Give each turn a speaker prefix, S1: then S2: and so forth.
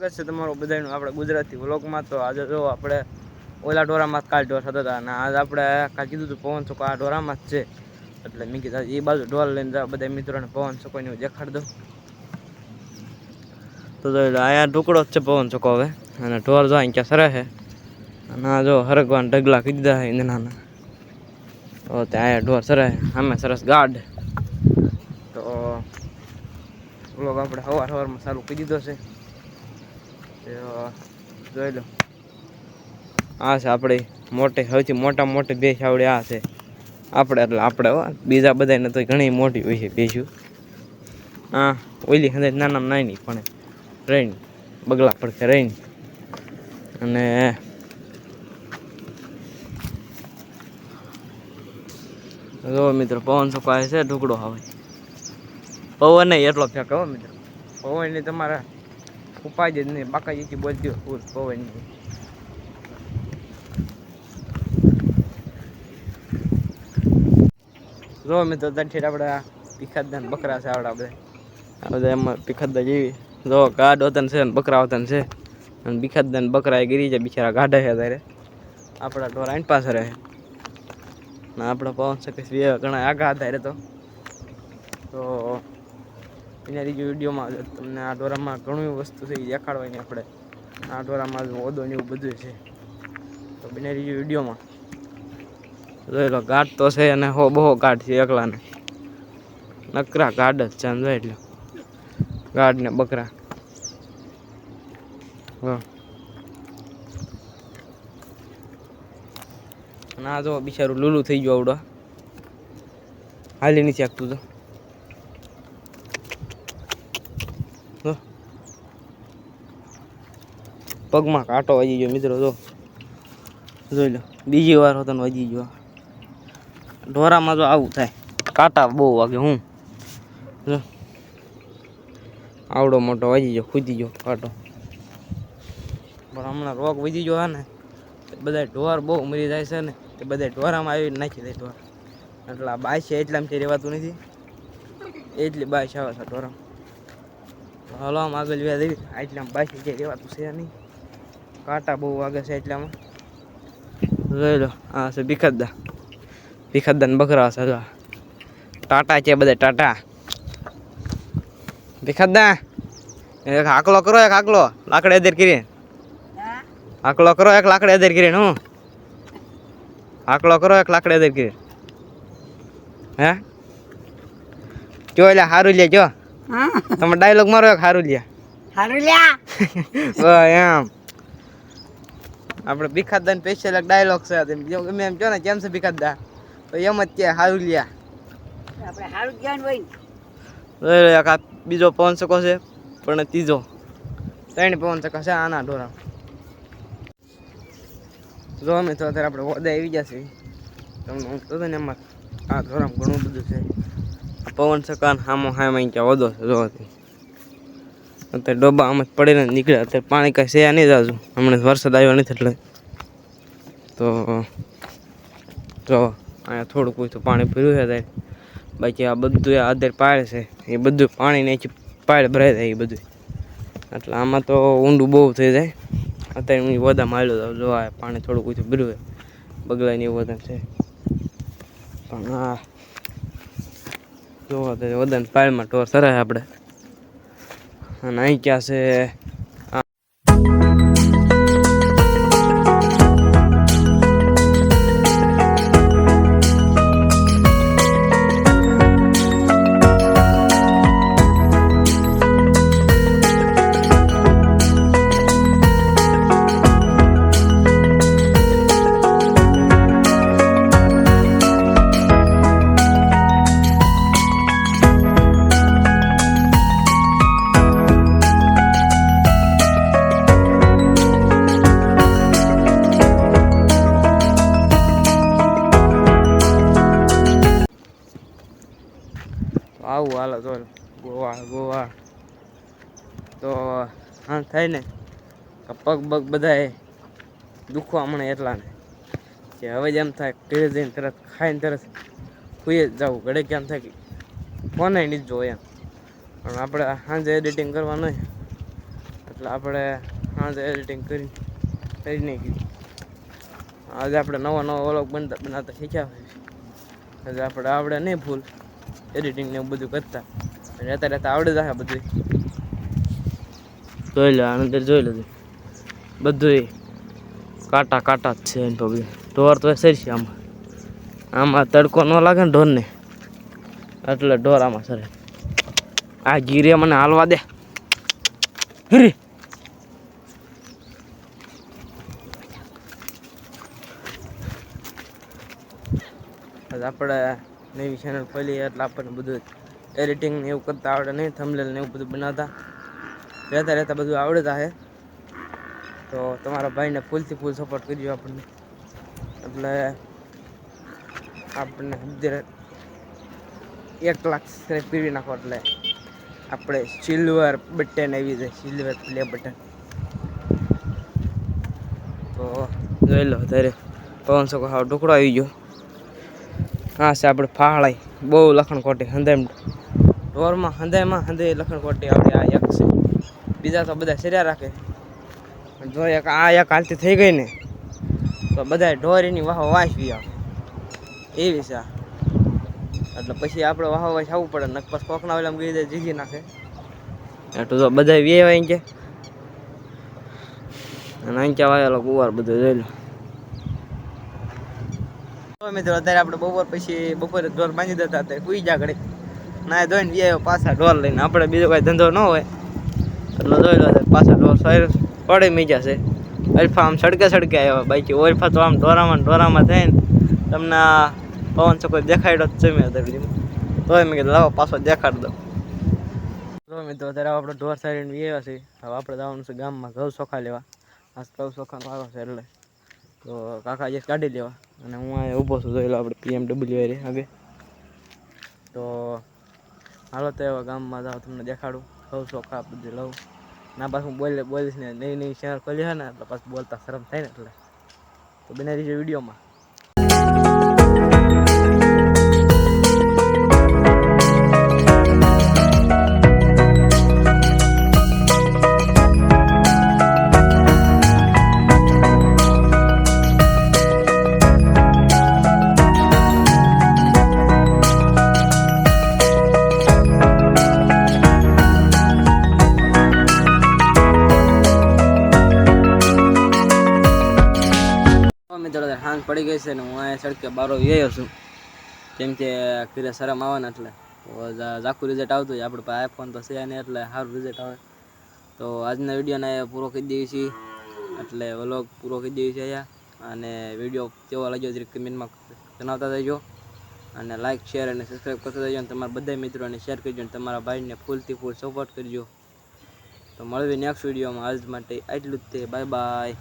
S1: સ્વાગત છે તમારું બધાનું આપણે ગુજરાતી વ્લોગમાં। તો આજે જો આપણે ઓલા ઢોરામાં કાલ ઢોર થતા હતા અને આજે આપણે કાલ કીધું હતું પવન છોકો આ ઢોરામાં જ છે, એટલે મેં કીધું એ બાજુ ઢોર લઈને જાવ બધા મિત્રોને પવન છોકોને દેખાડ દઉં। તો અહીંયા ટુકડો જ છે પવન છોકો હવે, અને ઢોર જો અહીં ક્યાં સરે છે અને આ જો હરગવાન ઢગલા કીધી દીધા છે ઈંધણાના। તો ત્યાં ઢોર સરે સામે સરસ ગાઢ। તો વ્લોગ આપણે સવારમાં ચાલુ કરી દીધો છે, જોઈ લો। આ છે આપણી મોટી સૌથી મોટી ભેંસ આવડે આ છે આપણે, એટલે આપણે બીજા બધાને તો ઘણી મોટી હોય છે ભેંસું। હા ઓલી હંદે નાનામાં નાની પણ રહીને બગલા પડખે રહીને, અને જો મિત્રો પવન છોકો આવે છે ઢુકડો આવે પવન નહીં એટલો ફેંક હો મિત્રો, પવન ની તમારે ઉપાય જ નહીં, બાકાજી બોલ દો ફૂલ પવન ની। જો મિત્રો ત્યાંથી આપણે ભીખાદાન બકરા છે આવડા બધા એમાં ભીખાદા જેવી જો ગાઢ વતન છે ને બકરા વતન છે, અને ભીખાદાન બકરા એ ગીરી જાય બિચારા ગાઢા છે ત્યારે આપણા ઢોર આઈન પાસે રહે ને આપણા પવન છોકે ઘણા આગા હતા તો એના રીજ વિડીયોમાં તમને આ ઢોરામાં ઘણું વસ્તુ છે એ દેખાડવાની આપણે। આ ઢોરામાં ઓદો ને એવું બધું છે, તો બને રીજ વિડીયોમાં જોઈ લો। ગાઢ તો છે અને બહુ ગાઢ છે, એકલાને નકરા ગાઢ જ છે જોઈ એટલે ગાઢ ને બકરા। અને આ જો બિચારું લૂલું થઈ ગયું આવડો હાલી નથી શકતું તો પગમાં કાંટો વાગી ગયો મિત્રો, જોઈ લો બીજી વાર હોતો વાગી ગયો। ઢોરામાં જો આવું થાય કાંટા બહુ વાગે, હું જો આવડો મોટો વાગી ગયો ખૂદી ગયો કાંટો, પણ હમણાં રોગ વધી ગયો ને બધા ઢોર બહુ મરી જાય છે ને તે બધા ઢોરામાં આવી નાખી દે ઢોર, એટલે આ બાય છે એટલામાંથી રહેવાતું નથી, એટલી બાય છે આવે છે ઢોરામાં। હાલો આમ આગળ વ્યા દેવી એટલામાં બાય છે રહેવાતું છે નહીં, કાંટા બહુ વાગે છે એટલામાં। જોઈ લો આ છે ભીખાદાન બકરા છે, ટાટા છે બધા ટાટા। ભીખાદા એક આકલો કરો, એક આકલો લાકડે અધેર કરી આકલો કરો, એક લાકડે અધેર કરી હું આકલો કરો, એક લાકડે અધેર કરી હે જો એટલે હારું લે જો તમે ડાયલોગ મારો એક હારું લે એમ આપણે ભીખાદાન સ્પેશિયલ એક ડાયલોગ છે, ગમે એમ કહો ને કેમ છે ભીખાદા તો એમ જ કે હારું લ્યા આપણે હારું જ્ઞાન હોય। આ બીજો પવન છોકો છે પણ ત્રીજો ત્રણ પવન છોકા છે આના ઢોરા। જો અમે તો અત્યારે આપણે ઓદા આવી જશે તમને હું કહું ને એમાં આ ઢોરામાં ઘણું બધું છે। પવન છોકા હામો હામ ક્યાં ઓદો છે જો અત્યારે ડબ્બા આમ જ પડીને નીકળે, અત્યારે પાણી કાંઈ છે નહીં જાજુ, હમણાં વરસાદ આવ્યો નથી એટલે તો જો અહીંયા થોડુંક કોઈ તો પાણી ભર્યું છે ત્યારે, બાકી આ બધું આધેર પાળ છે એ બધું પાણી ને પાળ ભરાઈ જાય એ બધું, એટલે આમાં તો ઊંડું બહુ થઈ જાય। અત્યારે હું વધારે માળ્યો જાઉં જો આ પાણી થોડુંક ઓછું ભર્યું બગલાય ને એવું વધારે છે, પણ આ જોવા તો વધારે પાળમાં ઢોર સરાય આપણે। અને અહીં ક્યાં છે આવું હાલો તો ગોવા તો હા થાય ને પગ બગ બધા દુખવા મળે એટલા ને કે હવે જ એમ થાય ઘરે જઈને તરત ખાઈને તરત સુઈ જ જવું, ઘડે કેમ થાય કે ફોને નથી જોવો એમ, પણ આપણે સાંજે એડિટિંગ કરવાનું હોય એટલે આપણે આજે એડિટિંગ કરી નાખ્યું. આજે આપણે નવો વ્લોગ બનાવતા શીખ્યા હોય. આજે આપણે આવડે નહીં ફૂલ એડિટિંગ ને એવું બધું કરતા, રહેતા આવડે જશે બધું. જોઈ લે અંદર જોઈ લેજો બધું કાંટા કાંટા જ છે. એને તો બધું ઢોર તો સરશે આમાં તડકો ન લાગે ને ઢોરને, એટલે ઢોર આમાં સરે. આ ગીરે મને હાલવા દે હિરી. આપણે નવી ચેનલ ખોલી એટલે આપણને બધું એડિટિંગ ને એવું કરતા આવડે નહીં, થંબનેલ ને એવું બધું બનાવતા રહેતા બધું આવડે છે. તો તમારા ભાઈને ફૂલથી ફૂલ સપોર્ટ કરજો આપણને. એટલે આપણને 1 લાખ સબસ્ક્રાઈબ કરી નાખો એટલે આપણે સિલ્વર બટન આવી જાય, સિલ્વર પ્લે બટન. તો જોઈ લો અત્યારે પવન શકો હાવ ટુકડો આવી ગયો. હા છે આપણે ફાળાઈ બહુ લખણ ખોટી હંધાઈ ઢોરમાં હંધાઈ લખણ ખોટી આપણે આ એક છે. બીજા તો બધા સર્યા રાખે. જો એક હાલતી થઈ ગઈ ને તો બધા ઢોર એની વાંચવી આવે એવી છે. એટલે પછી આપણે વાહ આવવું પડે ને પછી કોકના વેલા ગઈ જાય જીગી નાખે. એટલું તો બધા વે અહીં કે અને અહીં ક્યાં વાયેલો કુવાર બધું જોઈ લો. મિત્રો અત્યારે આપણે બપોરે ઢોર બાંધી દેતા હતા, કુઈ જા ઘડી ના ધોઈને વે પાછા ઢોર લઈને. આપણે બીજો કાંઈ ધંધો ન હોય એટલે જોઈ લો પાછા ઢોર પડે મીજા છે. અલ્ફા આમ સડકે આવ્યા, બાકી ઓલ્ફા તો આમ ઢોરામાં થઈને તમને પવન ચકો દેખાડ્યો જ છે મેં અત્યારે. તોય મેં કીધું લાવો પાછો દેખાડ દો. તો મિત્રો અત્યારે આપણે ઢોર સારીને આવ્યા છે. હવે આપણે જવાનું છે ગામમાં ઘઉં ચોખા લેવા. આ ઘઉં ચોખાનો વારો છે એટલે તો કાકા જે કાઢી લેવા. અને હું અહીંયા ઊભો છું, જોઈ લો આપણે PMW આગળ. તો હાલો તો એવા ગામમાં જાઓ, તમને દેખાડું ઘઉં ચોખા બધું લઉં. ના પાછું હું બોલીશ ને નવી ચેનલ ખોલી છે ને એટલે પાછું બોલતા શરમ થાય ને એટલે. તો બનાવી દીજો વિડીયોમાં. સાંજ પડી ગઈ છે ને હું અહીંયા સડકે બારો વ્યાયો છું, કેમ કે ઘરે શરમ આવે ને એટલે. તો ઝાખું રિઝલ્ટ આવતું હોય, આપણે પાસે આઈફોન તો છે નહીં એટલે સારું રિઝલ્ટ આવે. તો આજના વિડીયોને પૂરો કરી દઈએ છીએ, એટલે વ્લોગ પૂરો કરી દઈએ છીએ અહીંયા. અને વિડીયો કેવો લાગ્યો જરીક કમેન્ટમાં જણાવતા જજો. અને લાઇક શેર અને સબસ્ક્રાઈબ કરતા જજો. અને તમારા બધા મિત્રોને શેર કરજો અને તમારા ભાઈને ફૂલથી ફૂલ સપોર્ટ કરજો. તો મળવી નેક્સ્ટ વિડીયોમાં. આજ માટે આટલું જ તે. Bye bye.